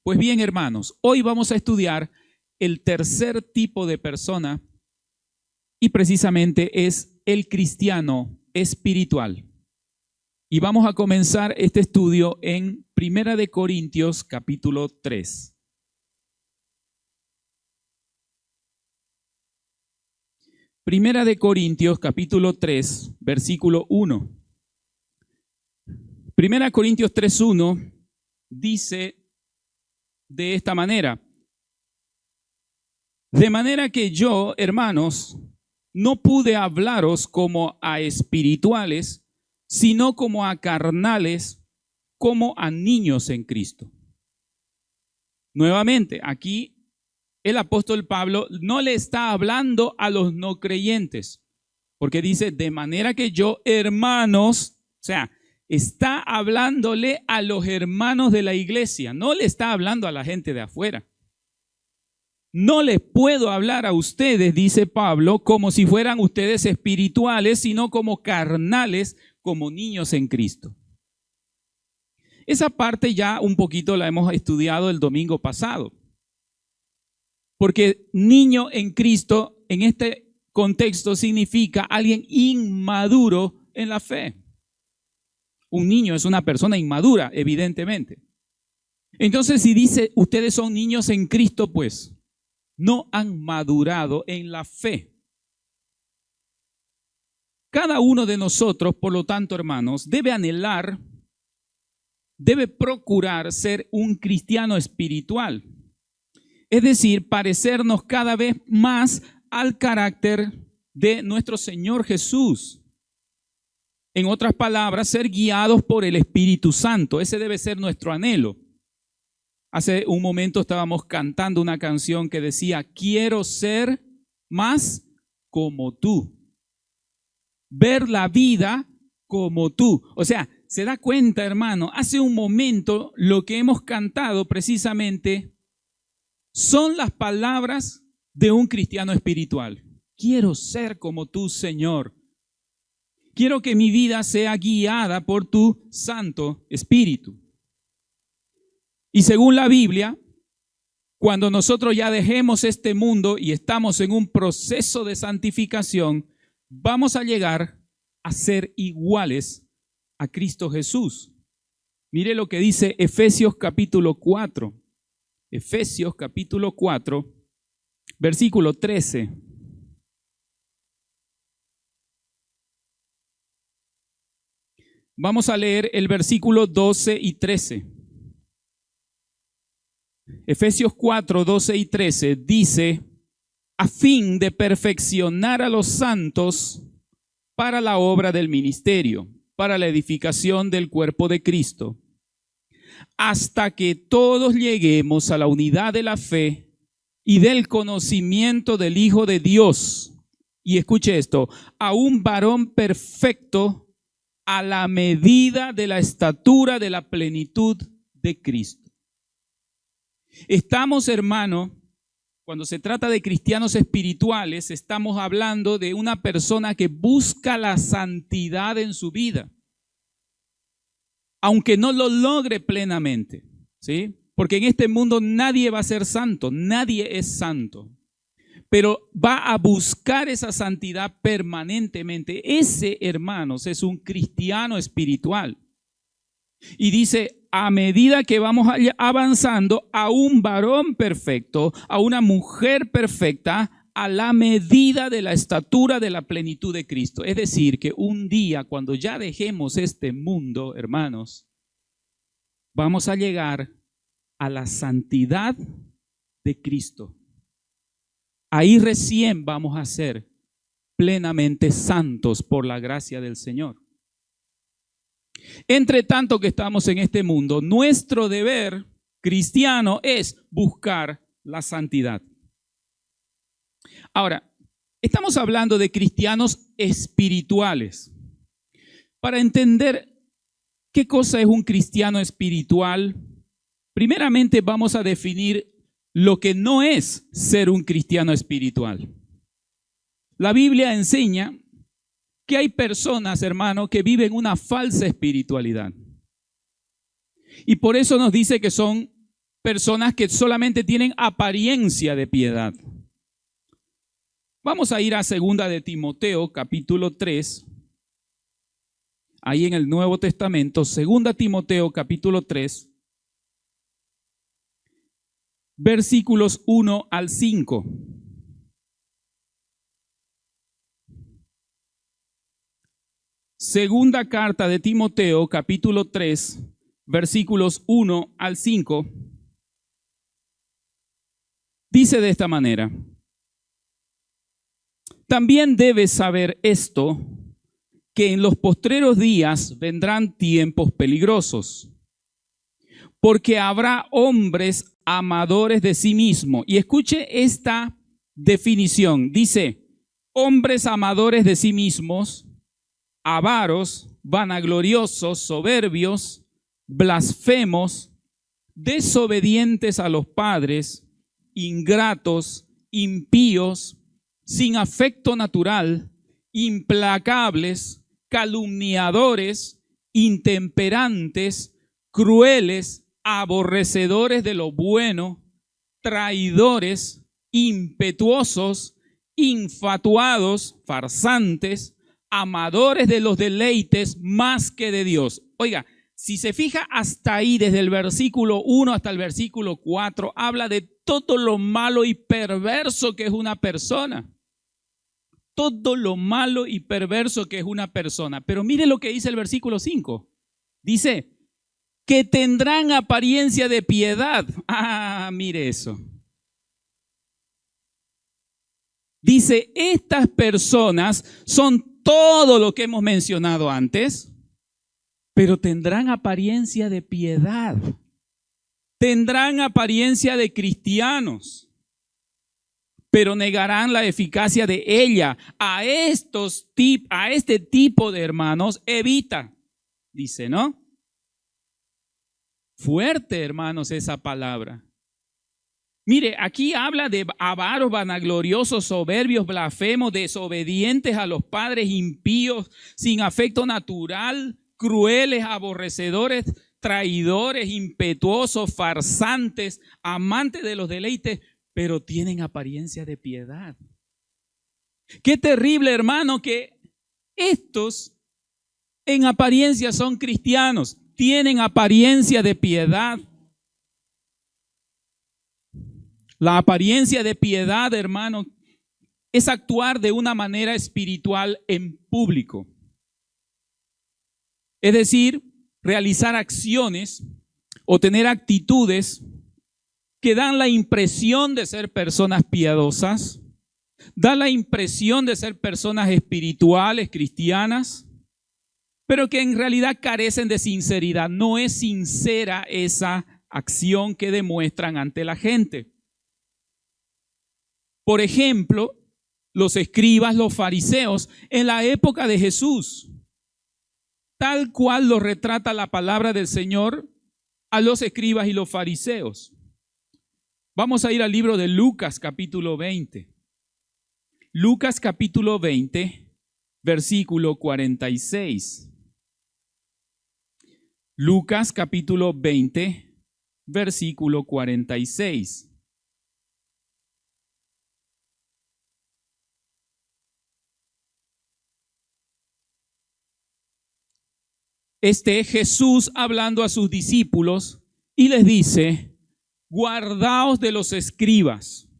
Pues bien, hermanos, hoy vamos a estudiar el tercer tipo de persona y precisamente es el cristiano espiritual. Y vamos a comenzar este estudio en 1 de Corintios capítulo 3. Primera de Corintios capítulo 3, versículo 1. Primera Corintios 3:1 dice de esta manera: de manera que yo, hermanos, no pude hablaros como a espirituales, sino como a carnales, como a niños en Cristo. Nuevamente, aquí el apóstol Pablo no le está hablando a los no creyentes, porque dice, de manera que yo, hermanos, o sea, está hablándole a los hermanos de la iglesia, no le está hablando a la gente de afuera. No les puedo hablar a ustedes, dice Pablo, como si fueran ustedes espirituales, sino como carnales, como niños en Cristo. Esa parte ya un poquito la hemos estudiado el domingo pasado. Porque niño en Cristo, en este contexto, significa alguien inmaduro en la fe. Un niño es una persona inmadura, evidentemente. Entonces, si dice, ustedes son niños en Cristo, pues no han madurado en la fe. Cada uno de nosotros, por lo tanto, hermanos, debe anhelar, debe procurar ser un cristiano espiritual. Es decir, parecernos cada vez más al carácter de nuestro Señor Jesús. En otras palabras, ser guiados por el Espíritu Santo. Ese debe ser nuestro anhelo. Hace un momento estábamos cantando una canción que decía, quiero ser más como tú. Ver la vida como tú. O sea, se da cuenta, hermano, hace un momento lo que hemos cantado precisamente son las palabras de un cristiano espiritual. Quiero ser como tú, Señor. Quiero que mi vida sea guiada por tu Santo Espíritu. Y según la Biblia, cuando nosotros ya dejemos este mundo y estamos en un proceso de santificación, vamos a llegar a ser iguales a Cristo Jesús. Mire lo que dice Efesios capítulo 4. Efesios capítulo 4, versículo 13. Vamos a leer el versículo 12 y 13. Efesios 4, 12 y 13 dice, a fin de perfeccionar a los santos para la obra del ministerio, para la edificación del cuerpo de Cristo, hasta que todos lleguemos a la unidad de la fe y del conocimiento del Hijo de Dios. Y escuche esto, a un varón perfecto a la medida de la estatura de la plenitud de Cristo. Estamos, hermano, cuando se trata de cristianos espirituales, estamos hablando de una persona que busca la santidad en su vida, aunque no lo logre plenamente, ¿sí? Porque en este mundo nadie va a ser santo, nadie es santo, pero va a buscar esa santidad permanentemente. Ese, hermanos, es un cristiano espiritual. Y dice, a medida que vamos avanzando, a un varón perfecto, a una mujer perfecta, a la medida de la estatura de la plenitud de Cristo. Es decir, que un día, cuando ya dejemos este mundo, hermanos, vamos a llegar a la santidad de Cristo. Ahí recién vamos a ser plenamente santos por la gracia del Señor. Entre tanto que estamos en este mundo, nuestro deber cristiano es buscar la santidad. Ahora, estamos hablando de cristianos espirituales. Para entender qué cosa es un cristiano espiritual, primeramente vamos a definir lo que no es ser un cristiano espiritual. La Biblia enseña que hay personas, hermano, que viven una falsa espiritualidad. Y por eso nos dice que son personas que solamente tienen apariencia de piedad. Vamos a ir a 2 de Timoteo, capítulo 3. Ahí en el Nuevo Testamento, 2 Timoteo, capítulo 3, versículos 1 al 5. Segunda carta de Timoteo, capítulo 3, versículos 1 al 5. Dice de esta manera: también debes saber esto, que en los postreros días vendrán tiempos peligrosos, porque habrá hombres amadores de sí mismos. Y escuche esta definición. Dice, hombres amadores de sí mismos, avaros, vanagloriosos, soberbios, blasfemos, desobedientes a los padres, ingratos, impíos, sin afecto natural, implacables, calumniadores, intemperantes, crueles, aborrecedores de lo bueno, traidores, impetuosos, infatuados, farsantes, amadores de los deleites más que de Dios. Oiga, si se fija hasta ahí, desde el versículo 1 hasta el versículo 4, habla de todo lo malo y perverso que es una persona. Todo lo malo y perverso que es una persona. Pero mire lo que dice el versículo 5. Dice, que tendrán apariencia de piedad. Ah, mire eso. Dice, estas personas son todo lo que hemos mencionado antes, pero tendrán apariencia de piedad. Tendrán apariencia de cristianos, pero negarán la eficacia de ella. A este tipo de hermanos evita, dice, ¿no? Fuerte, hermanos, esa palabra. Mire, aquí habla de avaros, vanagloriosos, soberbios, blasfemos, desobedientes a los padres, impíos, sin afecto natural, crueles, aborrecedores, traidores, impetuosos, farsantes, amantes de los deleites, pero tienen apariencia de piedad. Qué terrible, hermano, que estos en apariencia son cristianos, tienen apariencia de piedad. La apariencia de piedad, hermano, es actuar de una manera espiritual en público. Es decir, realizar acciones o tener actitudes que dan la impresión de ser personas piadosas, dan la impresión de ser personas espirituales, cristianas, pero que en realidad carecen de sinceridad. No es sincera esa acción que demuestran ante la gente. Por ejemplo, los escribas, los fariseos, en la época de Jesús, tal cual lo retrata la palabra del Señor a los escribas y los fariseos. Vamos a ir al libro de Lucas, capítulo 20. Lucas, capítulo 20, versículo 46. Lucas, capítulo 20, versículo 46. Este es Jesús hablando a sus discípulos y les dice, guardaos de los escribas,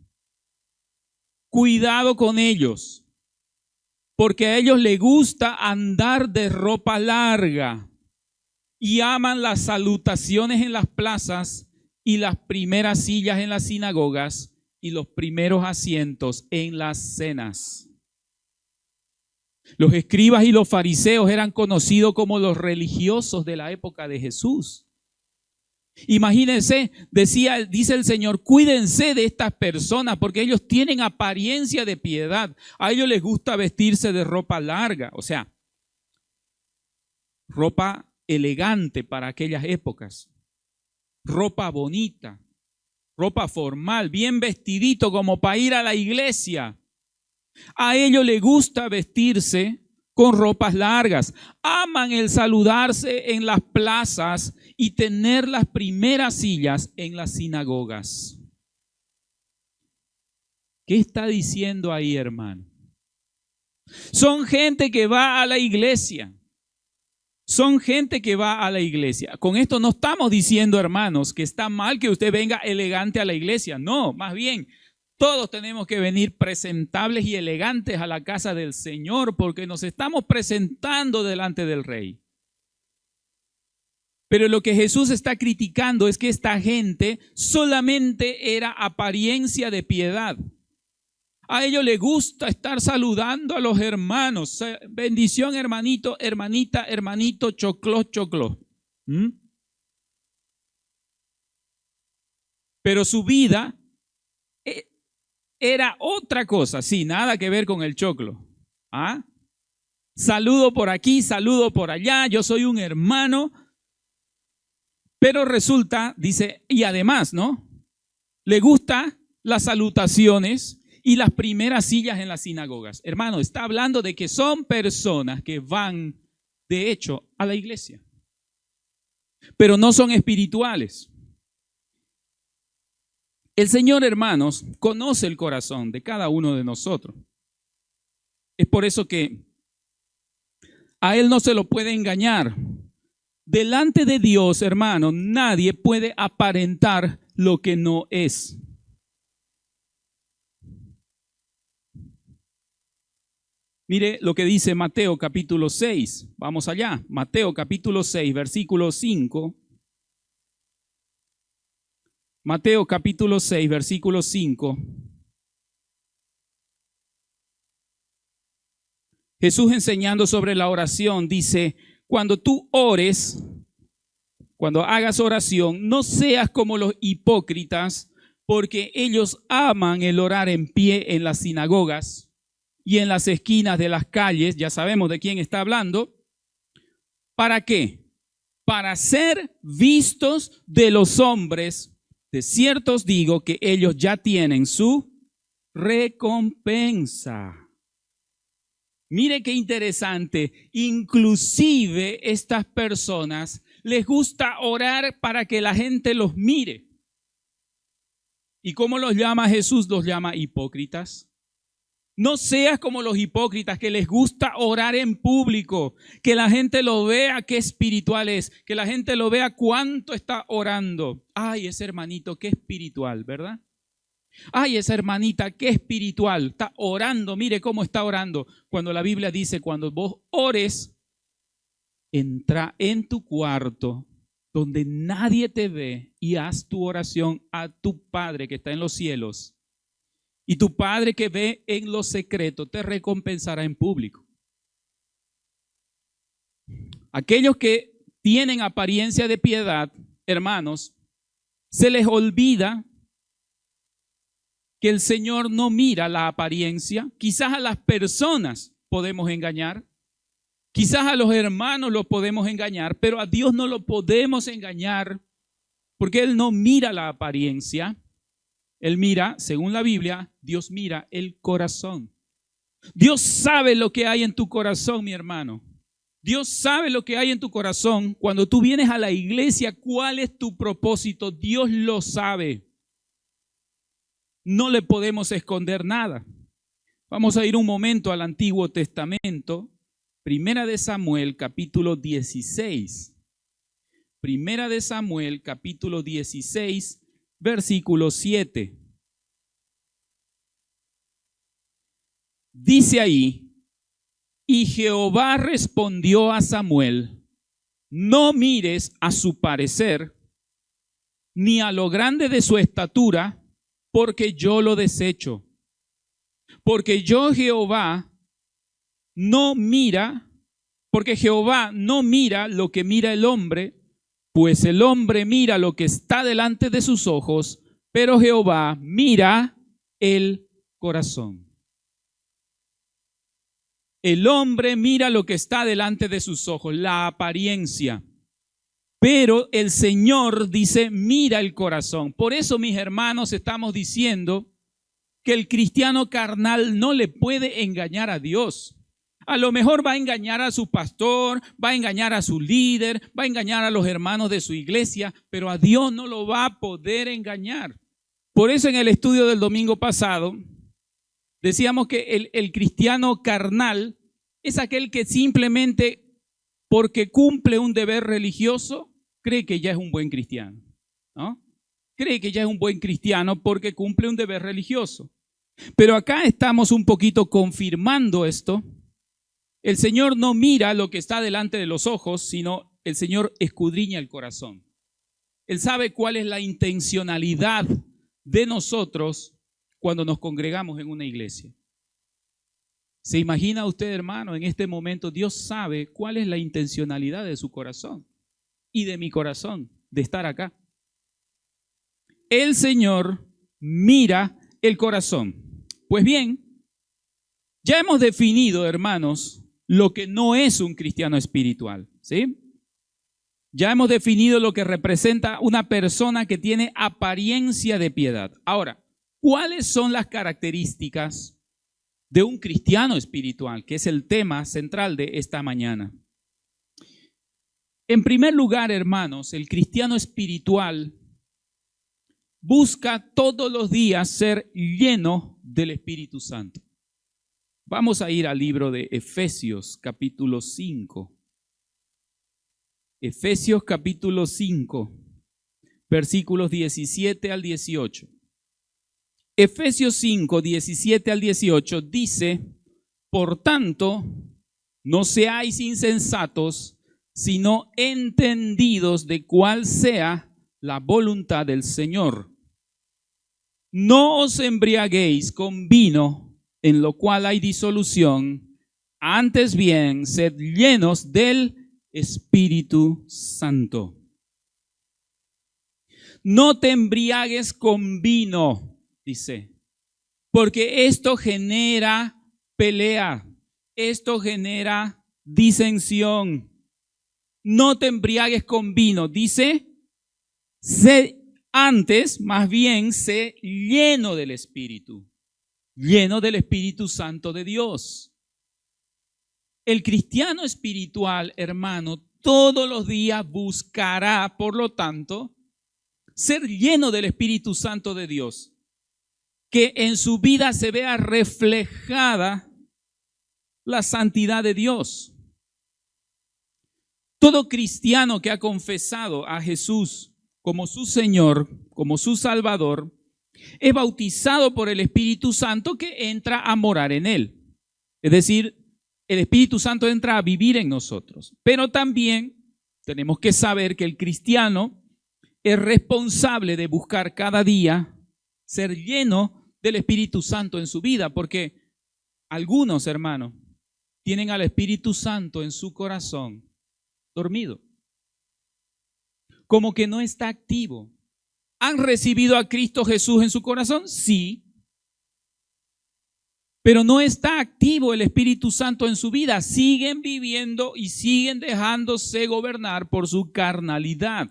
cuidado con ellos, porque a ellos les gusta andar de ropa larga y aman las salutaciones en las plazas y las primeras sillas en las sinagogas y los primeros asientos en las cenas. Los escribas y los fariseos eran conocidos como los religiosos de la época de Jesús. Imagínense, dice el Señor, cuídense de estas personas porque ellos tienen apariencia de piedad. A ellos les gusta vestirse de ropa larga, o sea, ropa elegante para aquellas épocas, ropa bonita, ropa formal, bien vestidito como para ir a la iglesia. A ellos les gusta vestirse con ropas largas. Aman el saludarse en las plazas y tener las primeras sillas en las sinagogas. ¿Qué está diciendo ahí, hermano? Son gente que va a la iglesia. Son gente que va a la iglesia. Con esto no estamos diciendo, hermanos, que está mal que usted venga elegante a la iglesia. No, más bien, todos tenemos que venir presentables y elegantes a la casa del Señor porque nos estamos presentando delante del Rey. Pero lo que Jesús está criticando es que esta gente solamente era apariencia de piedad. A ellos les gusta estar saludando a los hermanos. Bendición, hermanito, hermanita, hermanito, chocló, chocló. Pero su vida era otra cosa, sí, nada que ver con el choclo. ¿Ah? Saludo por aquí, saludo por allá, yo soy un hermano. Pero resulta, dice, y además, ¿no? Le gusta las salutaciones y las primeras sillas en las sinagogas. Hermano, está hablando de que son personas que van, de hecho, a la iglesia, pero no son espirituales. El Señor, hermanos, conoce el corazón de cada uno de nosotros. Es por eso que a Él no se lo puede engañar. Delante de Dios, hermano, nadie puede aparentar lo que no es. Mire lo que dice Mateo capítulo 6. Vamos allá. Mateo capítulo 6, versículo 5. Mateo capítulo 6, versículo 5. Jesús enseñando sobre la oración dice, cuando tú ores, cuando hagas oración, no seas como los hipócritas, porque ellos aman el orar en pie en las sinagogas y en las esquinas de las calles, ya sabemos de quién está hablando. ¿Para qué? Para ser vistos de los hombres. De cierto os digo que ellos ya tienen su recompensa. Mire qué interesante, inclusive estas personas les gusta orar para que la gente los mire. ¿Y cómo los llama Jesús? Los llama hipócritas. No seas como los hipócritas que les gusta orar en público, que la gente lo vea qué espiritual es, que la gente lo vea cuánto está orando. Ay, ese hermanito qué espiritual, ¿verdad? Ay, esa hermanita qué espiritual, está orando, mire cómo está orando. Cuando la Biblia dice, cuando vos ores, entra en tu cuarto donde nadie te ve y haz tu oración a tu Padre que está en los cielos. Y tu Padre que ve en lo secreto te recompensará en público. Aquellos que tienen apariencia de piedad, hermanos, se les olvida que el Señor no mira la apariencia. Quizás a las personas podemos engañar, quizás a los hermanos los podemos engañar, pero a Dios no lo podemos engañar porque Él no mira la apariencia. Él mira, según la Biblia, Dios mira el corazón. Dios sabe lo que hay en tu corazón, mi hermano. Dios sabe lo que hay en tu corazón. Cuando tú vienes a la iglesia, ¿cuál es tu propósito? Dios lo sabe. No le podemos esconder nada. Vamos a ir un momento al Antiguo Testamento. Primera de Samuel, capítulo 16. Primera de Samuel, capítulo 16. Versículo 7. Dice ahí, y Jehová respondió a Samuel, no mires a su parecer, ni a lo grande de su estatura, porque yo lo desecho. Porque Jehová no mira lo que mira el hombre, pues el hombre mira lo que está delante de sus ojos, pero Jehová mira el corazón. El hombre mira lo que está delante de sus ojos, la apariencia. Pero el Señor dice, mira el corazón. Por eso, mis hermanos, estamos diciendo que el cristiano carnal no le puede engañar a Dios. A lo mejor va a engañar a su pastor, va a engañar a su líder, va a engañar a los hermanos de su iglesia, pero a Dios no lo va a poder engañar. Por eso en el estudio del domingo pasado decíamos que el cristiano carnal es aquel que simplemente porque cumple un deber religioso cree que ya es un buen cristiano, ¿no? Cree que ya es un buen cristiano porque cumple un deber religioso. Pero acá estamos un poquito confirmando esto. El Señor no mira lo que está delante de los ojos, sino el Señor escudriña el corazón. Él sabe cuál es la intencionalidad de nosotros cuando nos congregamos en una iglesia. ¿Se imagina usted, hermano, en este momento Dios sabe cuál es la intencionalidad de su corazón y de mi corazón de estar acá? El Señor mira el corazón. Pues bien, ya hemos definido, hermanos, lo que no es un cristiano espiritual, ¿sí? Ya hemos definido lo que representa una persona que tiene apariencia de piedad. Ahora, ¿cuáles son las características de un cristiano espiritual? Que es el tema central de esta mañana. En primer lugar, hermanos, el cristiano espiritual busca todos los días ser lleno del Espíritu Santo. Vamos a ir al libro de Efesios, capítulo 5. Efesios, capítulo 5, versículos 17 al 18. Efesios 5, 17 al 18 dice: por tanto, no seáis insensatos, sino entendidos de cuál sea la voluntad del Señor. No os embriaguéis con vino, en lo cual hay disolución, antes bien, sed llenos del Espíritu Santo. No te embriagues con vino, dice, porque esto genera pelea, esto genera disensión. No te embriagues con vino, dice, más bien, sé lleno del Espíritu. Lleno del Espíritu Santo de Dios. El cristiano espiritual, hermano, todos los días buscará, por lo tanto, ser lleno del Espíritu Santo de Dios. Que en su vida se vea reflejada la santidad de Dios. Todo cristiano que ha confesado a Jesús como su Señor, como su Salvador, es bautizado por el Espíritu Santo que entra a morar en él. Es decir, el Espíritu Santo entra a vivir en nosotros. Pero también tenemos que saber que el cristiano es responsable de buscar cada día ser lleno del Espíritu Santo en su vida, porque algunos, hermanos, tienen al Espíritu Santo en su corazón dormido, como que no está activo. ¿Han recibido a Cristo Jesús en su corazón? Sí. Pero no está activo el Espíritu Santo en su vida. Siguen viviendo y siguen dejándose gobernar por su carnalidad.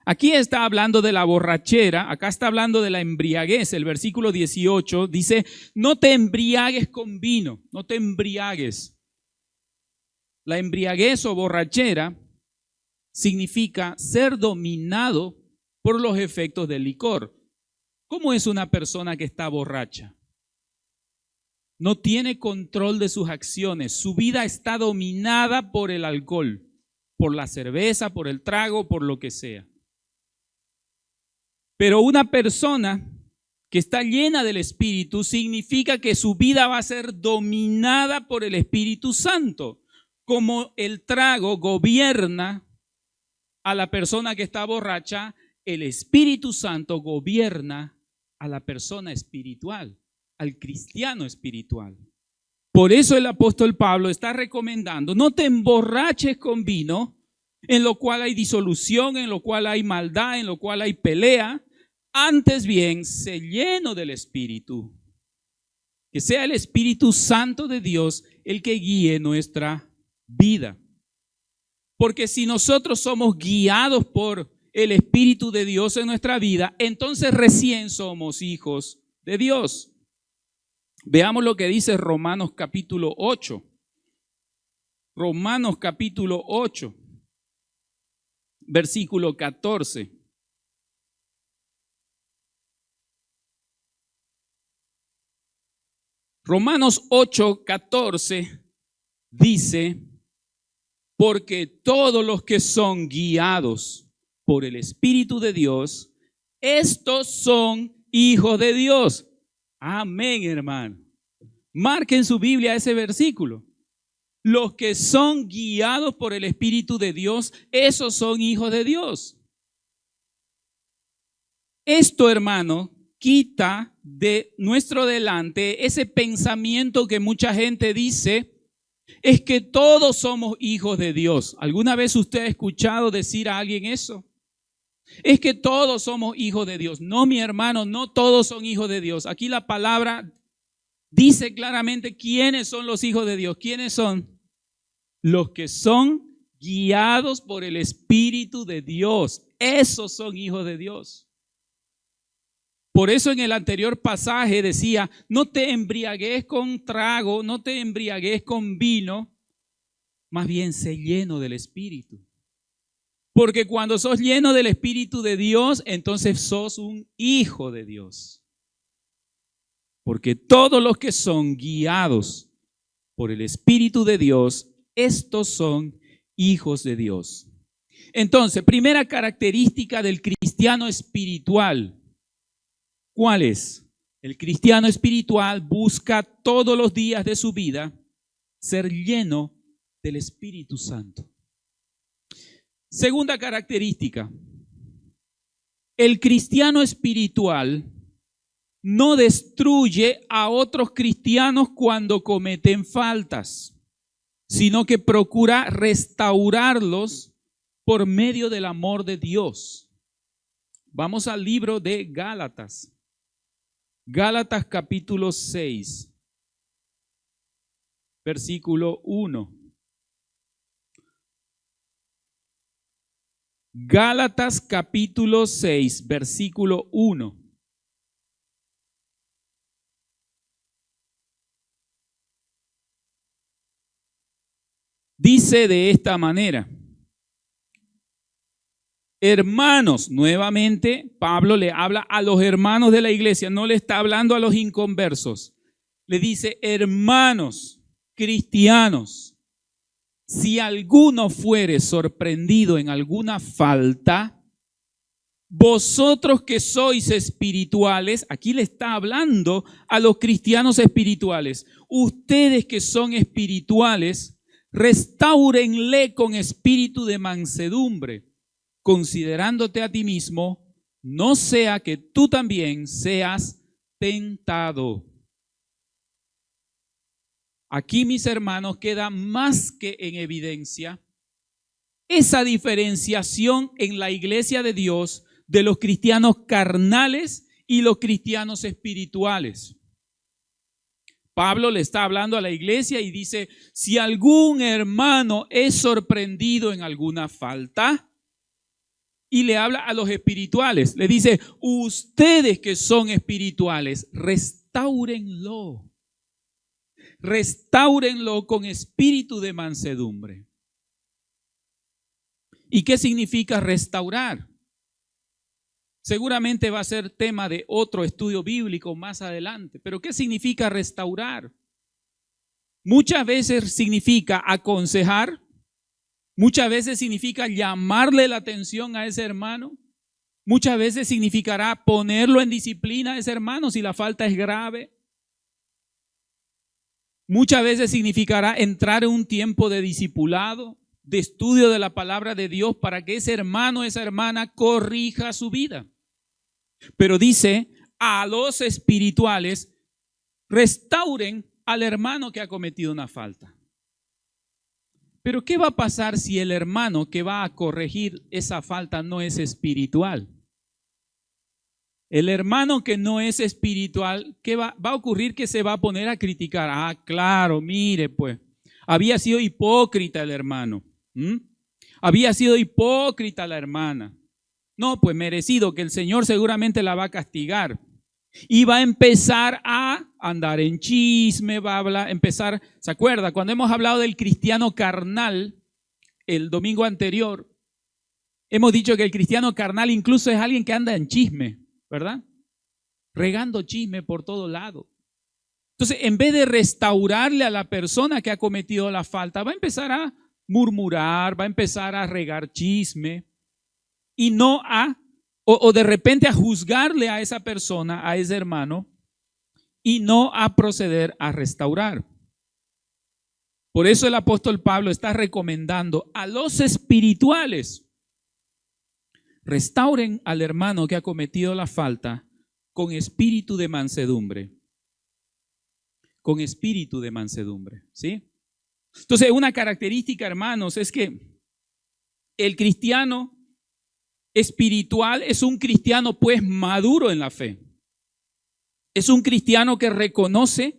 Aquí está hablando de la borrachera, acá está hablando de la embriaguez. El versículo 18 dice: no te embriagues con vino, no te embriagues. La embriaguez o borrachera significa ser dominado por los efectos del licor. ¿Cómo es una persona que está borracha? No tiene control de sus acciones. Su vida está dominada por el alcohol, por la cerveza, por el trago, por lo que sea. Pero una persona que está llena del Espíritu significa que su vida va a ser dominada por el Espíritu Santo. Como el trago gobierna a la persona que está borracha, el Espíritu Santo gobierna a la persona espiritual, al cristiano espiritual. Por eso el apóstol Pablo está recomendando: no te emborraches con vino, en lo cual hay disolución, en lo cual hay maldad, en lo cual hay pelea. Antes bien, sé lleno del Espíritu. Que sea el Espíritu Santo de Dios el que guíe nuestra vida. Porque si nosotros somos guiados por el Espíritu de Dios en nuestra vida, entonces recién somos hijos de Dios. Veamos lo que dice Romanos capítulo 8. Romanos capítulo 8, versículo 14. Romanos 8, 14 dice, porque todos los que son guiados por el Espíritu de Dios, estos son hijos de Dios. Amén, hermano. Marquen su Biblia ese versículo. Los que son guiados por el Espíritu de Dios, esos son hijos de Dios. Esto, hermano, quita de nuestro delante ese pensamiento que mucha gente dice, es que todos somos hijos de Dios. ¿Alguna vez usted ha escuchado decir a alguien eso? Es que todos somos hijos de Dios. No, mi hermano, no todos son hijos de Dios. Aquí la palabra dice claramente quiénes son los hijos de Dios. ¿Quiénes son? Los que son guiados por el Espíritu de Dios. Esos son hijos de Dios. Por eso en el anterior pasaje decía, no te embriagues con trago, no te embriagues con vino, más bien sé lleno del Espíritu. Porque cuando sos lleno del Espíritu de Dios, entonces sos un hijo de Dios. Porque todos los que son guiados por el Espíritu de Dios, estos son hijos de Dios. Entonces, primera característica del cristiano espiritual. ¿Cuál es? El cristiano espiritual busca todos los días de su vida ser lleno del Espíritu Santo. Segunda característica. El cristiano espiritual no destruye a otros cristianos cuando cometen faltas, sino que procura restaurarlos por medio del amor de Dios. Vamos al libro de Gálatas. Gálatas capítulo 6, versículo 1. Gálatas capítulo 6, versículo 1. Dice de esta manera: hermanos, nuevamente Pablo le habla a los hermanos de la iglesia, no le está hablando a los inconversos. Le dice, hermanos cristianos, si alguno fuere sorprendido en alguna falta, vosotros que sois espirituales, aquí le está hablando a los cristianos espirituales, ustedes que son espirituales, restáurenle con espíritu de mansedumbre, considerándote a ti mismo, no sea que tú también seas tentado. Aquí, mis hermanos, queda más que en evidencia esa diferenciación en la iglesia de Dios de los cristianos carnales y los cristianos espirituales. Pablo le está hablando a la iglesia y dice, si algún hermano es sorprendido en alguna falta, y le habla a los espirituales, le dice, ustedes que son espirituales, restáurenlo. Restáurenlo con espíritu de mansedumbre. ¿Y qué significa restaurar? Seguramente va a ser tema de otro estudio bíblico más adelante, pero ¿qué significa restaurar? Muchas veces significa aconsejar, muchas veces significa llamarle la atención a ese hermano, muchas veces significará ponerlo en disciplina a ese hermano si la falta es grave. Muchas veces significará entrar en un tiempo de discipulado, de estudio de la palabra de Dios para que ese hermano, esa hermana corrija su vida. Pero dice, a los espirituales, restauren al hermano que ha cometido una falta. Pero ¿qué va a pasar si el hermano que va a corregir esa falta no es espiritual? El hermano que no es espiritual, ¿qué va a ocurrir? Que se va a poner a criticar. Ah, claro, mire pues, había sido hipócrita el hermano. Había sido hipócrita la hermana. No, pues merecido, que el Señor seguramente la va a castigar. Y va a empezar a andar en chisme, va a empezar, ¿se acuerda? Cuando hemos hablado del cristiano carnal el domingo anterior, hemos dicho que el cristiano carnal incluso es alguien que anda en chisme, ¿verdad? Regando chisme por todo lado. Entonces, en vez de restaurarle a la persona que ha cometido la falta, va a empezar a murmurar, va a empezar a regar chisme y no o de repente a juzgarle a esa persona, a ese hermano, y no a proceder a restaurar. Por eso el apóstol Pablo está recomendando a los espirituales: restauren al hermano que ha cometido la falta con espíritu de mansedumbre. Con espíritu de mansedumbre, ¿sí? Entonces, una característica, hermanos, es que el cristiano espiritual es un cristiano, pues, maduro en la fe. Es un cristiano que reconoce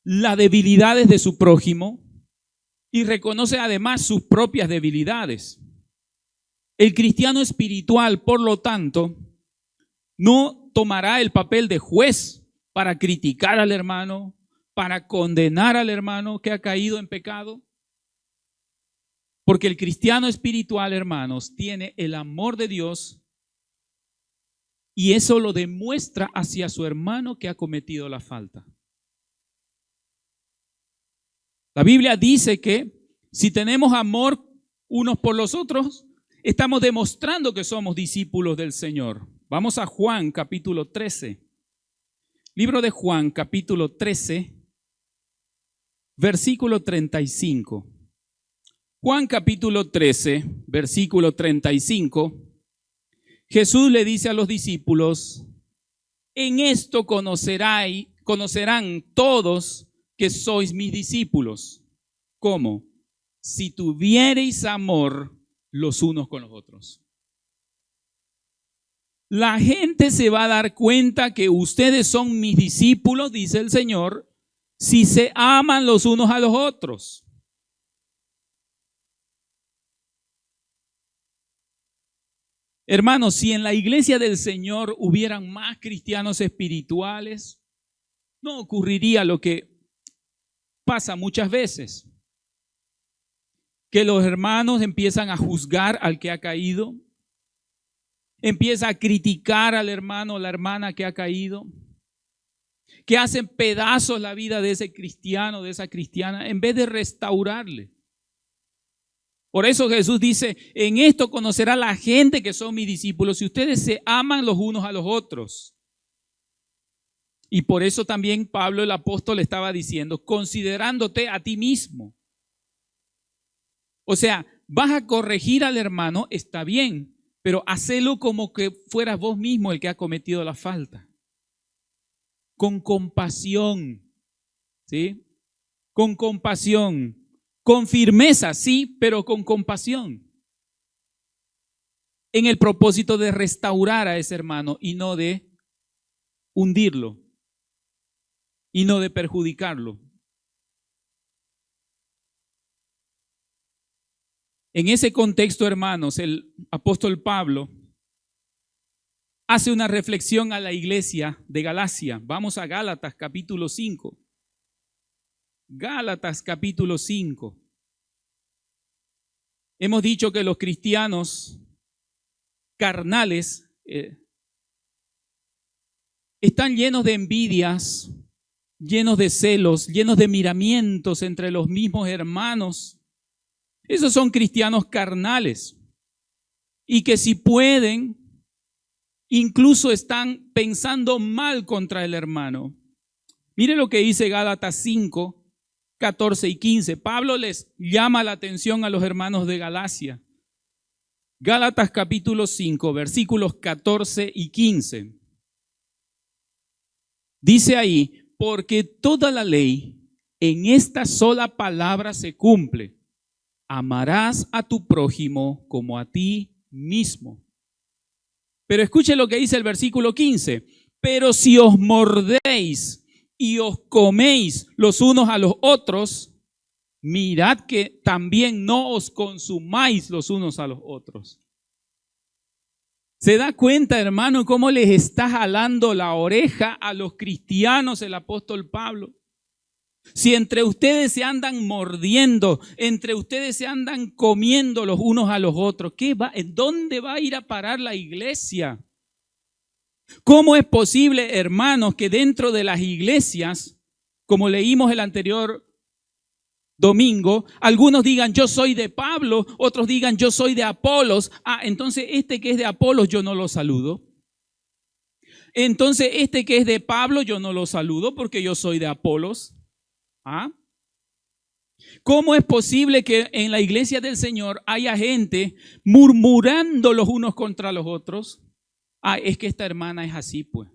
las debilidades de su prójimo y reconoce además sus propias debilidades. El cristiano espiritual, por lo tanto, no tomará el papel de juez para criticar al hermano, para condenar al hermano que ha caído en pecado. Porque el cristiano espiritual, hermanos, tiene el amor de Dios y eso lo demuestra hacia su hermano que ha cometido la falta. La Biblia dice que si tenemos amor unos por los otros, estamos demostrando que somos discípulos del Señor. Vamos a Juan capítulo 13. Libro de Juan capítulo 13, versículo 35. Juan capítulo 13, versículo 35. Jesús le dice a los discípulos: en esto conocerán todos que sois mis discípulos. ¿Cómo? Si tuviereis amor los unos con los otros. La gente se va a dar cuenta que ustedes son mis discípulos, dice el Señor, si se aman los unos a los otros. Hermanos, si en la iglesia del Señor hubieran más cristianos espirituales, no ocurriría lo que pasa muchas veces, que los hermanos empiezan a juzgar al que ha caído, empieza a criticar al hermano o la hermana que ha caído, que hacen pedazos la vida de ese cristiano, de esa cristiana, en vez de restaurarle. Por eso Jesús dice: en esto conocerá la gente que son mis discípulos, si ustedes se aman los unos a los otros. Y por eso también Pablo el apóstol estaba diciendo: considerándote a ti mismo. O sea, vas a corregir al hermano, está bien, pero hacelo como que fueras vos mismo el que ha cometido la falta. Con compasión, ¿sí? Con compasión. Con firmeza, sí, pero con compasión. En el propósito de restaurar a ese hermano y no de hundirlo y no de perjudicarlo. En ese contexto, hermanos, el apóstol Pablo hace una reflexión a la iglesia de Galacia. Vamos a Gálatas capítulo 5. Gálatas capítulo 5. Hemos dicho que los cristianos carnales están llenos de envidias, llenos de celos, llenos de miramientos entre los mismos hermanos. Esos son cristianos carnales y que si pueden, incluso están pensando mal contra el hermano. Mire lo que dice Gálatas 5, 14 y 15. Pablo les llama la atención a los hermanos de Galacia. Gálatas capítulo 5, versículos 14 y 15. Dice ahí: porque toda la ley en esta sola palabra se cumple: amarás a tu prójimo como a ti mismo. Pero escuche lo que dice el versículo 15. Pero si os mordéis y os coméis los unos a los otros, mirad que también no os consumáis los unos a los otros. ¿Se da cuenta, hermano, cómo les está jalando la oreja a los cristianos el apóstol Pablo? Si entre ustedes se andan mordiendo, entre ustedes se andan comiendo los unos a los otros, ¿dónde va a ir a parar la iglesia? ¿Cómo es posible, hermanos, que dentro de las iglesias, como leímos el anterior domingo, algunos digan yo soy de Pablo, otros digan yo soy de Apolos? Entonces este que es de Apolos yo no lo saludo. Entonces este que es de Pablo yo no lo saludo porque yo soy de Apolos. ¿Cómo es posible que en la iglesia del Señor haya gente murmurando los unos contra los otros? Es que esta hermana es así, pues.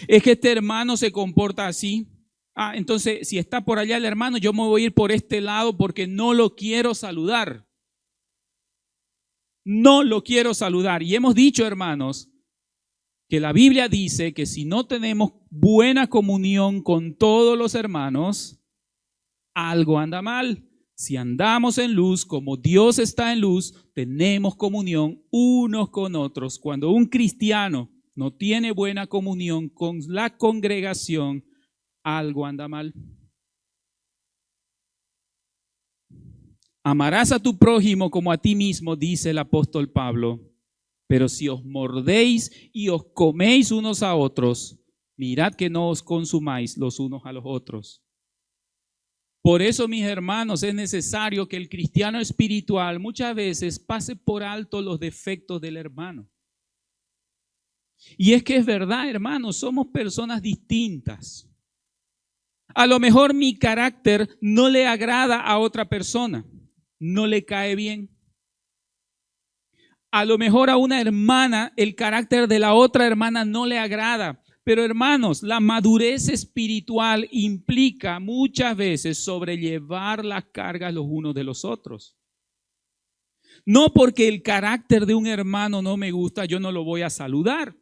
Es que este hermano se comporta así. Entonces, si está por allá el hermano, yo me voy a ir por este lado porque no lo quiero saludar. No lo quiero saludar. Y hemos dicho, hermanos, que la Biblia dice que si no tenemos buena comunión con todos los hermanos, algo anda mal. Si andamos en luz, como Dios está en luz, tenemos comunión unos con otros. Cuando un cristiano no tiene buena comunión con la congregación, algo anda mal. Amarás a tu prójimo como a ti mismo, dice el apóstol Pablo. Pero si os mordéis y os coméis unos a otros, mirad que no os consumáis los unos a los otros. Por eso, mis hermanos, es necesario que el cristiano espiritual muchas veces pase por alto los defectos del hermano. Y es que es verdad, hermanos, somos personas distintas. A lo mejor mi carácter no le agrada a otra persona, no le cae bien. A lo mejor a una hermana el carácter de la otra hermana no le agrada. Pero hermanos, la madurez espiritual implica muchas veces sobrellevar las cargas los unos de los otros. No porque el carácter de un hermano no me gusta, yo no lo voy a saludar.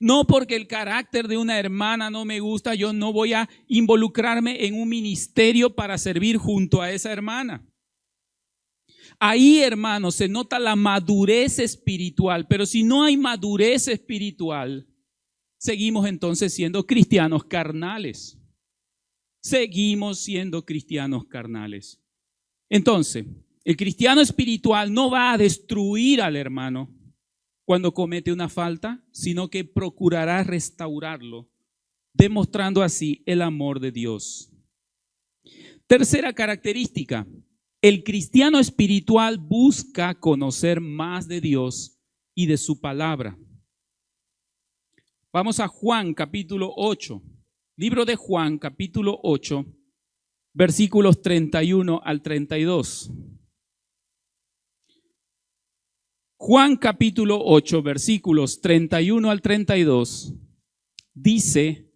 No porque el carácter de una hermana no me gusta, yo no voy a involucrarme en un ministerio para servir junto a esa hermana. Ahí, hermanos, se nota la madurez espiritual, pero si no hay madurez espiritual, seguimos entonces siendo cristianos carnales. Seguimos siendo cristianos carnales. Entonces, el cristiano espiritual no va a destruir al hermano cuando comete una falta, sino que procurará restaurarlo, demostrando así el amor de Dios. Tercera característica. El cristiano espiritual busca conocer más de Dios y de su palabra. Vamos a Juan capítulo 8, libro de Juan capítulo 8, versículos 31 al 32. Juan capítulo 8, versículos 31 al 32, dice,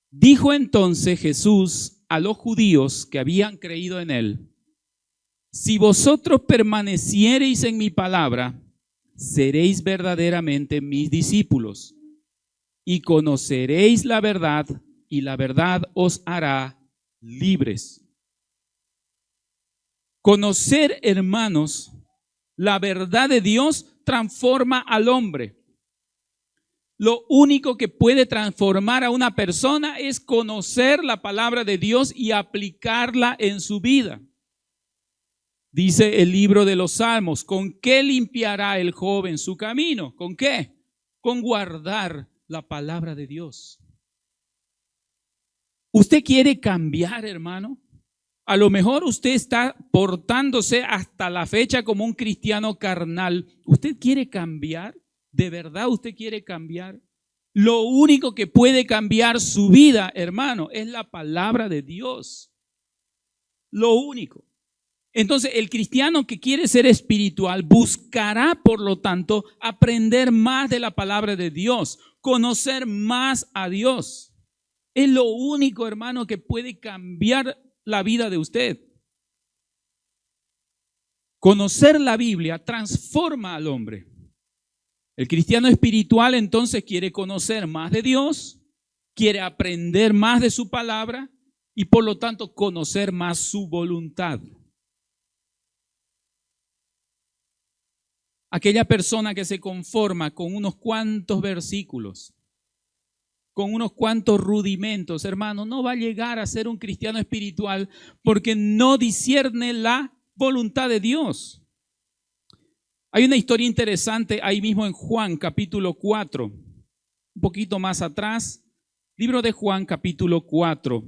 dijo entonces Jesús a los judíos que habían creído en él, si vosotros permaneciereis en mi palabra, seréis verdaderamente mis discípulos y conoceréis la verdad y la verdad os hará libres. Conocer, hermanos, la verdad de Dios transforma al hombre. Lo único que puede transformar a una persona es conocer la palabra de Dios y aplicarla en su vida. Dice el libro de los Salmos, ¿con qué limpiará el joven su camino? ¿Con qué? Con guardar la palabra de Dios. ¿Usted quiere cambiar, hermano? A lo mejor usted está portándose hasta la fecha como un cristiano carnal. ¿Usted quiere cambiar? ¿De verdad usted quiere cambiar? Lo único que puede cambiar su vida, hermano, es la palabra de Dios. Lo único. Entonces, el cristiano que quiere ser espiritual buscará, por lo tanto, aprender más de la palabra de Dios, conocer más a Dios. Es lo único, hermano, que puede cambiar la vida de usted. Conocer la Biblia transforma al hombre. El cristiano espiritual entonces quiere conocer más de Dios, quiere aprender más de su palabra y por lo tanto conocer más su voluntad. aquella persona que se conforma con unos cuantos versículos, con unos cuantos rudimentos, hermano, no va a llegar a ser un cristiano espiritual porque no discierne la voluntad de Dios. Hay una historia interesante ahí mismo en Juan capítulo 4, un poquito más atrás, libro de Juan capítulo 4,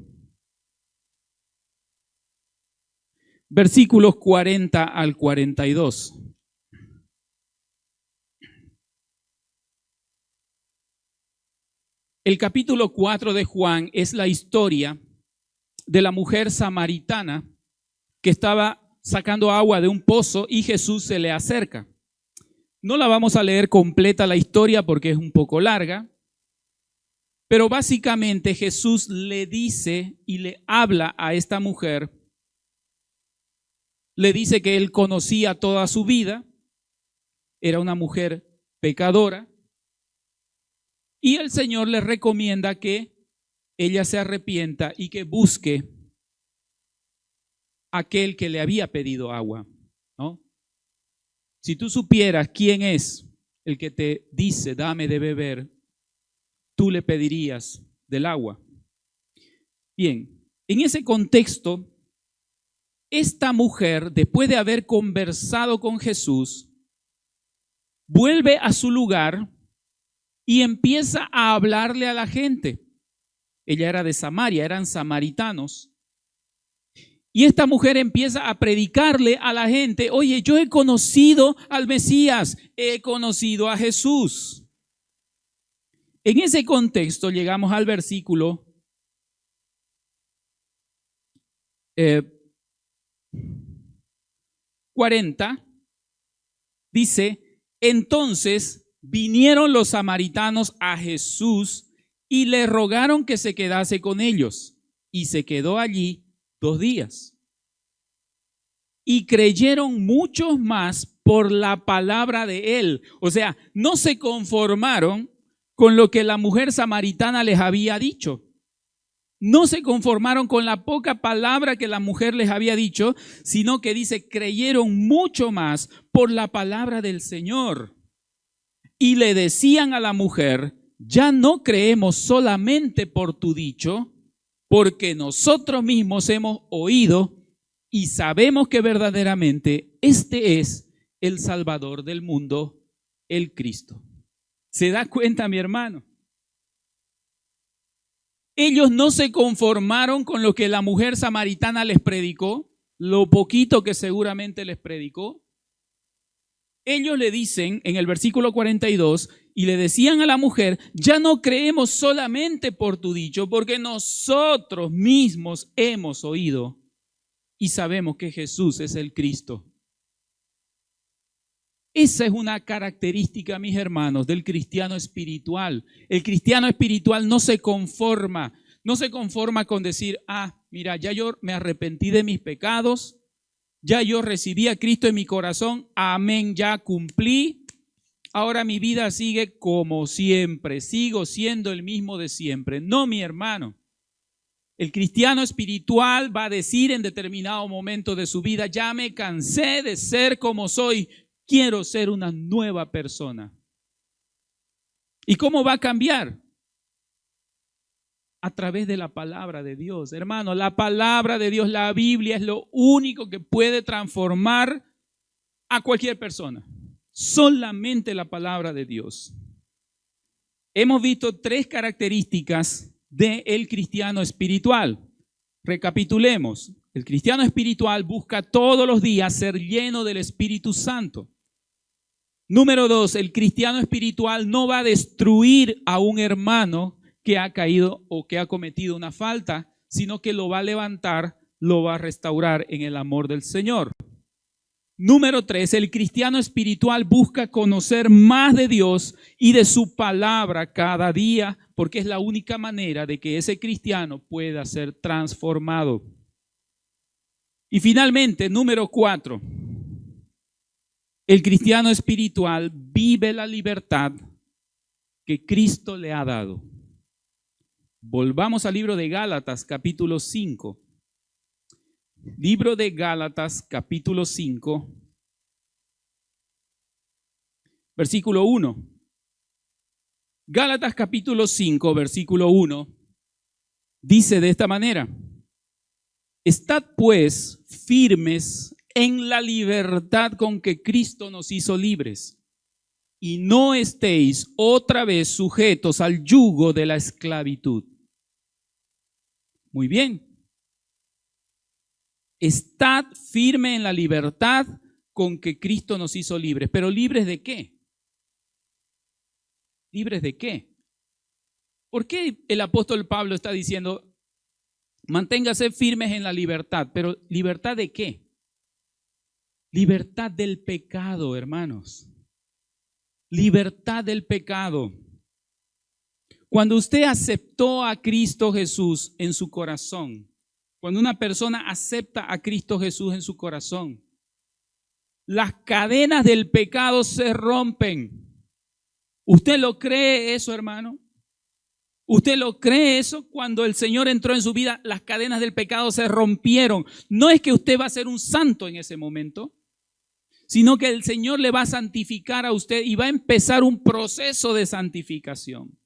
versículos 40 al 42. El capítulo 4 de Juan es la historia de la mujer samaritana que estaba sacando agua de un pozo y Jesús se le acerca. No la vamos a leer completa la historia porque es un poco larga, pero básicamente Jesús le dice y le habla a esta mujer, le dice que él conocía toda su vida, era una mujer pecadora, y el Señor le recomienda que ella se arrepienta y que busque a aquel que le había pedido agua, ¿no? Si tú supieras quién es el que te dice, dame de beber, tú le pedirías del agua. Bien, en ese contexto, esta mujer, después de haber conversado con Jesús, vuelve a su lugar y empieza a hablarle a la gente. Ella era de Samaria, eran samaritanos. Y esta mujer empieza a predicarle a la gente, oye, yo he conocido al Mesías, he conocido a Jesús. En ese contexto llegamos al versículo 40, dice, entonces vinieron los samaritanos a Jesús y le rogaron que se quedase con ellos, y se quedó allí 2 días. Y creyeron muchos más por la palabra de él. O sea, no se conformaron con lo que la mujer samaritana les había dicho. No se conformaron con la poca palabra que la mujer les había dicho, sino que dice, creyeron mucho más por la palabra del Señor. Y le decían a la mujer, ya no creemos solamente por tu dicho, porque nosotros mismos hemos oído y sabemos que verdaderamente este es el Salvador del mundo, el Cristo. ¿Se da cuenta, mi hermano? Ellos no se conformaron con lo que la mujer samaritana les predicó, lo poquito que seguramente les predicó. Ellos le dicen en el versículo 42, y le decían a la mujer, ya no creemos solamente por tu dicho, porque nosotros mismos hemos oído y sabemos que Jesús es el Cristo. Esa es una característica, mis hermanos, del cristiano espiritual. El cristiano espiritual no se conforma con decir, mira, ya yo me arrepentí de mis pecados, ya yo recibí a Cristo en mi corazón, amén, ya cumplí, ahora mi vida sigue como siempre, sigo siendo el mismo de siempre. No, mi hermano. El cristiano espiritual va a decir en determinado momento de su vida, ya me cansé de ser como soy, quiero ser una nueva persona. ¿Y cómo va a cambiar? A través de la palabra de Dios. Hermano, la palabra de Dios, la Biblia, es lo único que puede transformar a cualquier persona. Solamente la palabra de Dios. Hemos visto 3 características del cristiano espiritual. Recapitulemos. El cristiano espiritual busca todos los días ser lleno del Espíritu Santo. Número 2, el cristiano espiritual no va a destruir a un hermano que ha caído o que ha cometido una falta, sino que lo va a levantar, lo va a restaurar en el amor del Señor. Número 3, el cristiano espiritual busca conocer más de Dios y de su palabra cada día, porque es la única manera de que ese cristiano pueda ser transformado. Y finalmente, número 4, el cristiano espiritual vive la libertad que Cristo le ha dado. Volvamos al libro de Gálatas, capítulo 5. Libro de Gálatas, capítulo 5. versículo 1. Gálatas capítulo 5, versículo 1, dice de esta manera: estad pues firmes en la libertad con que Cristo nos hizo libres, y no estéis otra vez sujetos al yugo de la esclavitud. Muy bien. Estad firme en la libertad con que Cristo nos hizo libres. ¿Pero libres de qué? ¿Libres de qué? ¿Por qué el apóstol Pablo está diciendo, manténgase firmes en la libertad? ¿Pero libertad de qué? Libertad del pecado, hermanos. Libertad del pecado. Cuando usted aceptó a Cristo Jesús en su corazón, cuando una persona acepta a Cristo Jesús en su corazón, las cadenas del pecado se rompen. ¿Usted lo cree eso, hermano? ¿Usted lo cree eso? Cuando el Señor entró en su vida, las cadenas del pecado se rompieron. No es que usted va a ser un santo en ese momento, sino que el Señor le va a santificar a usted y va a empezar un proceso de santificación.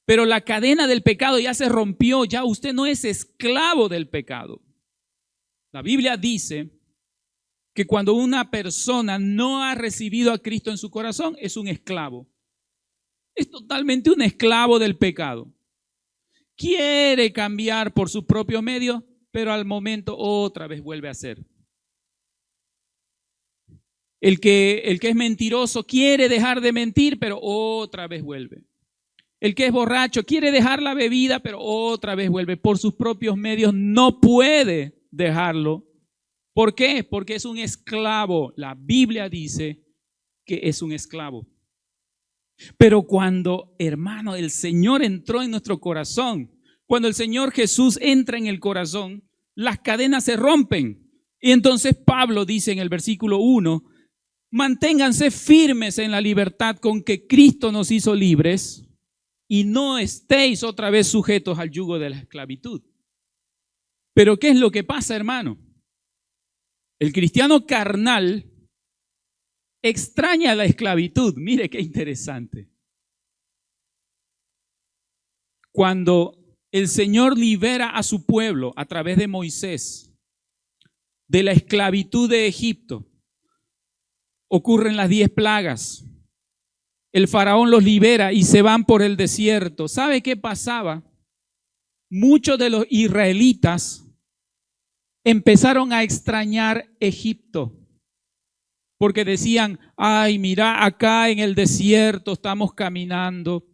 Pero la cadena del pecado ya se rompió, ya usted no es esclavo del pecado. La Biblia dice que cuando una persona no ha recibido a Cristo en su corazón, es un esclavo. Es totalmente un esclavo del pecado. Quiere cambiar por sus propios medios, pero al momento otra vez vuelve a ser. El que es mentiroso quiere dejar de mentir, pero otra vez vuelve. El que es borracho quiere dejar la bebida, pero otra vez vuelve. Por sus propios medios no puede dejarlo. ¿Por qué? Porque es un esclavo. La Biblia dice que es un esclavo. Pero cuando, hermano, el Señor entró en nuestro corazón, cuando el Señor Jesús entra en el corazón, las cadenas se rompen. Y entonces Pablo dice en el versículo 1, manténganse firmes en la libertad con que Cristo nos hizo libres y no estéis otra vez sujetos al yugo de la esclavitud. Pero ¿qué es lo que pasa, hermano? El cristiano carnal extraña la esclavitud. Mire qué interesante. Cuando el Señor libera a su pueblo a través de Moisés de la esclavitud de Egipto, ocurren las 10 plagas. El faraón los libera y se van por el desierto. ¿Sabe qué pasaba? Muchos de los israelitas empezaron a extrañar Egipto. Porque decían, ay, mira, acá en el desierto estamos caminando.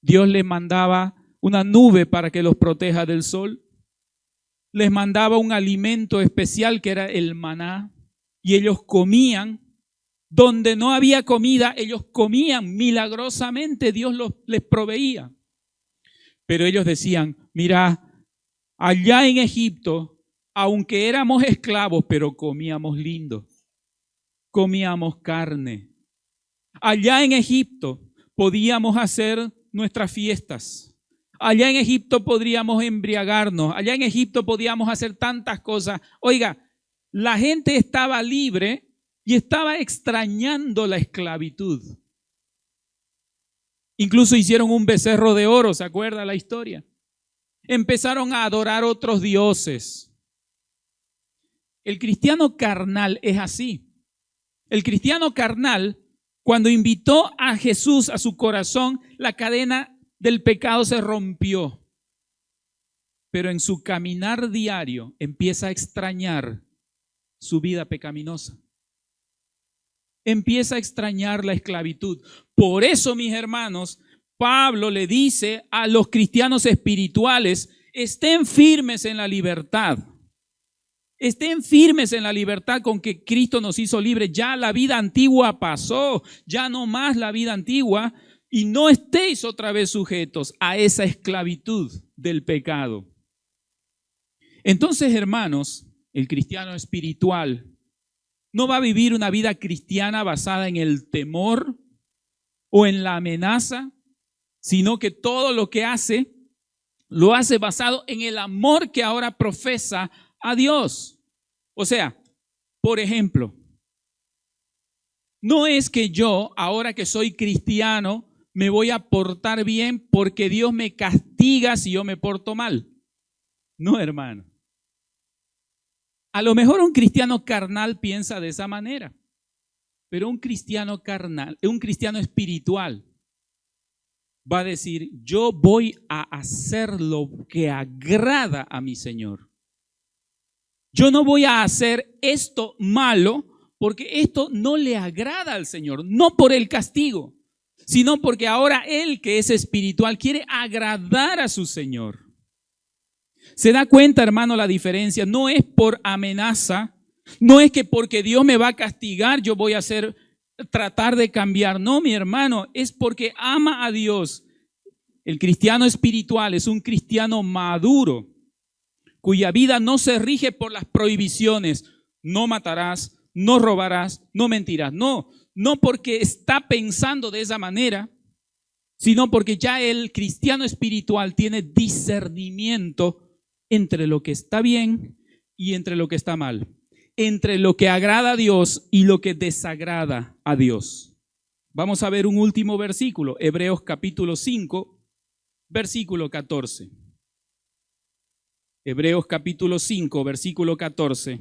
Dios les mandaba una nube para que los proteja del sol. Les mandaba un alimento especial que era el maná. Y ellos comían. Donde no había comida, ellos comían milagrosamente. Dios les proveía. Pero ellos decían, mira, allá en Egipto, aunque éramos esclavos, pero comíamos lindo. Comíamos carne. Allá en Egipto podíamos hacer nuestras fiestas. Allá en Egipto podríamos embriagarnos. Allá en Egipto podíamos hacer tantas cosas. Oiga, la gente estaba libre y estaba extrañando la esclavitud. Incluso hicieron un becerro de oro, ¿se acuerda la historia? Empezaron a adorar otros dioses. El cristiano carnal es así. El cristiano carnal, cuando invitó a Jesús a su corazón, la cadena del pecado se rompió. Pero en su caminar diario empieza a extrañar su vida pecaminosa. Empieza a extrañar la esclavitud. Por eso, mis hermanos, Pablo le dice a los cristianos espirituales, estén firmes en la libertad. Estén firmes en la libertad con que Cristo nos hizo libres. Ya la vida antigua pasó, ya no más la vida antigua, y no estéis otra vez sujetos a esa esclavitud del pecado. Entonces, hermanos, el cristiano espiritual no va a vivir una vida cristiana basada en el temor o en la amenaza, sino que todo lo que hace, lo hace basado en el amor que ahora profesa a Dios. O sea, por ejemplo, No es que yo, ahora que soy cristiano, me voy a portar bien porque Dios me castiga si yo me porto mal. No, hermano. A lo mejor un cristiano carnal piensa de esa manera, pero un cristiano carnal, un cristiano espiritual, va a decir, yo voy a hacer lo que agrada a mi Señor. Yo no voy a hacer esto malo porque esto no le agrada al Señor, no por el castigo, sino porque ahora él, que es espiritual, quiere agradar a su Señor. ¿Se da cuenta, hermano, la diferencia? No es por amenaza, no es que porque Dios me va a castigar yo voy a tratar de cambiar. No, mi hermano, es porque ama a Dios. El cristiano espiritual es un cristiano maduro, cuya vida no se rige por las prohibiciones. No matarás, no robarás, no mentirás. No porque está pensando de esa manera, sino porque ya el cristiano espiritual tiene discernimiento entre lo que está bien y entre lo que está mal, entre lo que agrada a Dios y lo que desagrada a Dios. Vamos a ver un último versículo, Hebreos capítulo 5, versículo 14. Hebreos capítulo 5, versículo 14.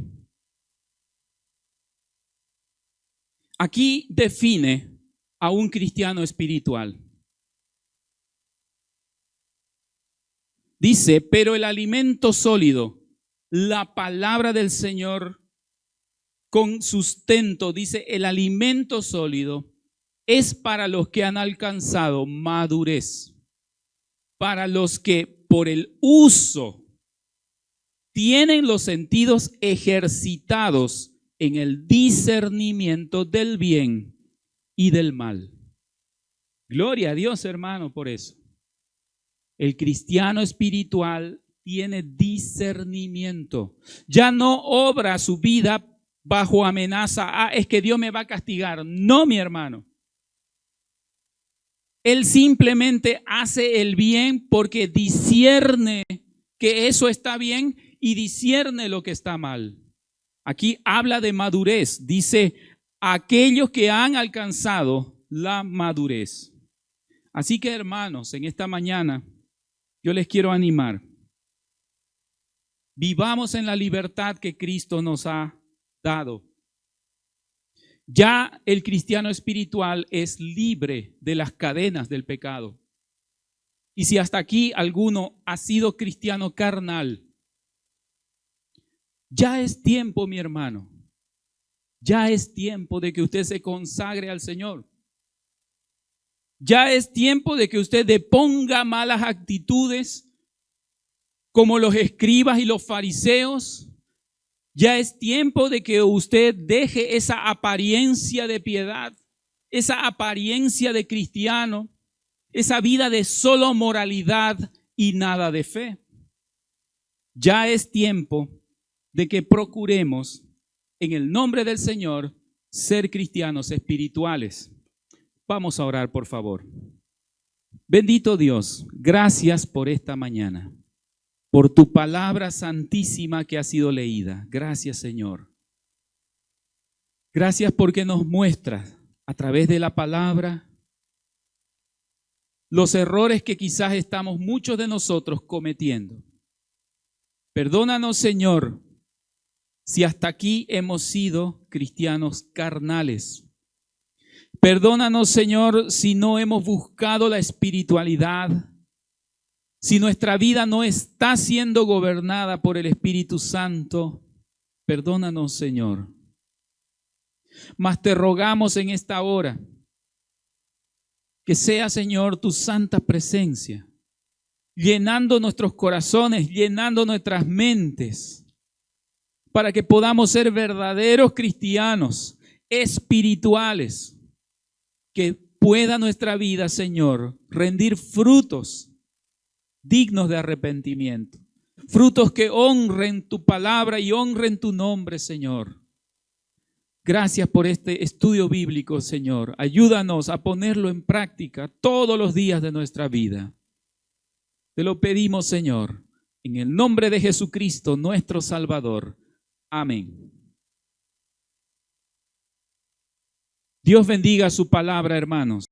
Aquí define a un cristiano espiritual. Dice, pero el alimento sólido, la palabra del Señor con sustento, dice, el alimento sólido es para los que han alcanzado madurez, para los que por el uso tienen los sentidos ejercitados en el discernimiento del bien y del mal. Gloria a Dios, hermano, por eso. El cristiano espiritual tiene discernimiento. Ya no obra su vida bajo amenaza. Es que Dios me va a castigar. No, mi hermano. Él simplemente hace el bien porque discierne que eso está bien y discierne lo que está mal. Aquí habla de madurez. Dice, aquellos que han alcanzado la madurez. Así que, hermanos, en esta mañana yo les quiero animar. Vivamos en la libertad que Cristo nos ha dado. Ya el cristiano espiritual es libre de las cadenas del pecado. Y si hasta aquí alguno ha sido cristiano carnal, ya es tiempo, mi hermano. Ya es tiempo de que usted se consagre al Señor. Ya es tiempo de que usted deponga malas actitudes como los escribas y los fariseos. Ya es tiempo de que usted deje esa apariencia de piedad, esa apariencia de cristiano, esa vida de solo moralidad y nada de fe. Ya es tiempo de que procuremos, en el nombre del Señor, ser cristianos espirituales. Vamos a orar, por favor. Bendito Dios, gracias por esta mañana, por tu palabra santísima que ha sido leída. Gracias, Señor. Gracias porque nos muestras a través de la palabra los errores que quizás estamos muchos de nosotros cometiendo. Perdónanos, Señor, si hasta aquí hemos sido cristianos carnales. Perdónanos, Señor, si no hemos buscado la espiritualidad, si nuestra vida no está siendo gobernada por el Espíritu Santo. Perdónanos, Señor. Mas te rogamos en esta hora que sea, Señor, tu santa presencia, llenando nuestros corazones, llenando nuestras mentes, para que podamos ser verdaderos cristianos, espirituales, que pueda nuestra vida, Señor, rendir frutos dignos de arrepentimiento, frutos que honren tu palabra y honren tu nombre, Señor. Gracias por este estudio bíblico, Señor. Ayúdanos a ponerlo en práctica todos los días de nuestra vida. Te lo pedimos, Señor, en el nombre de Jesucristo, nuestro Salvador. Amén. Dios bendiga su palabra, hermanos.